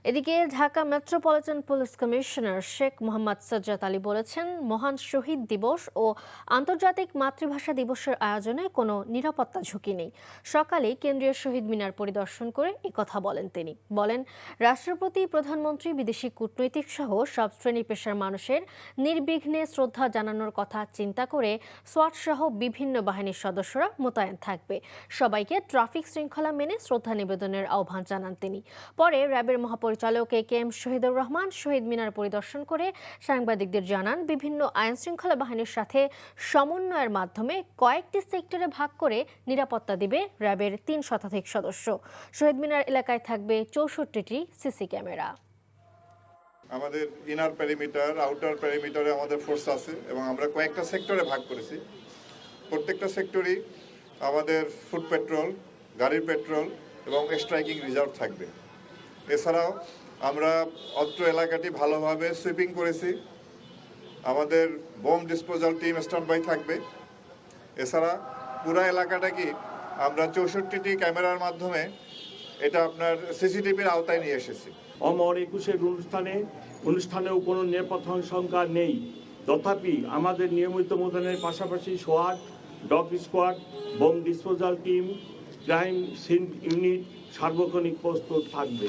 এদিকে Dhaka metropolitan police commissioner Sheikh Mohammad Sajjad Ali বলেছেন, মহান শহীদ দিবস ও আন্তর্জাতিক মাতৃভাষা দিবসের আয়োজনে কোনো নিরাপত্তা ঝুঁকি নেই। সকালে কেন্দ্রীয় শহীদ মিনার পরিদর্শন করে একথা বলেন তিনি। বলেন, রাষ্ট্রপতি, প্রধানমন্ত্রী, বিদেশি কূটনৈতিক সহ সব শ্রেণী পেশার মানুষের নির্বিঘ্নে শ্রদ্ধা জানানোর কথা চিন্তা করে সোয়াট সহ বিভিন্ন বাহিনীর সদস্যরা মোতায়েন থাকবে। সবাইকে ট্রাফিক শৃঙ্খলা মেনে শ্রদ্ধা নিবেদনের আহ্বান জানান তিনি। পরে র্যাবের মহাপরিচালক এ.কে.এম. শহীদুর রহমান শহীদ মিনার পরিদর্শন করে সাংবাদিকদের জানান, বিভিন্ন আইন শৃঙ্খলা বাহিনীর সাথে সমন্বয়ের মাধ্যমে কয়েকটি সেক্টরে ভাগ করে নিরাপত্তা দিবে র্যাবের ৩ শতাধিক সদস্য। শহীদ মিনার এলাকায় থাকবে ৬৪টি সিসি ক্যামেরা। আমাদের ইনার পেরিমিটার, আউটার পেরিমিটারে আমাদের ফোর্স আছে এবং আমরা কয়েকটা সেক্টরে ভাগ করেছি। প্রত্যেকটা সেক্টরই আমাদের ফুট পেট্রোল, গাড়ির পেট্রোল এবং স্ট্রাইকিং রিজার্ভ থাকবে। এছাড়াও আমরা অত্র এলাকাটি ভালোভাবে সুইপিং করেছি। আমাদের bomb disposal team stand by থাকবে। এছাড়া পুরা এলাকাটাকে আমরা ৬৪টি ক্যামেরার মাধ্যমে এটা আপনার সিসিটিভির আওতায় নিয়ে এসেছি। অমর একুশের অনুষ্ঠানেও কোনো নিরাপত্তা সংখ্যা নেই। তথাপি আমাদের নিয়মিত মোতায়েনের পাশাপাশি সোয়াট, dog squad, bomb disposal team, crime scene unit সার্বক্ষণিক প্রস্তুত থাকবে।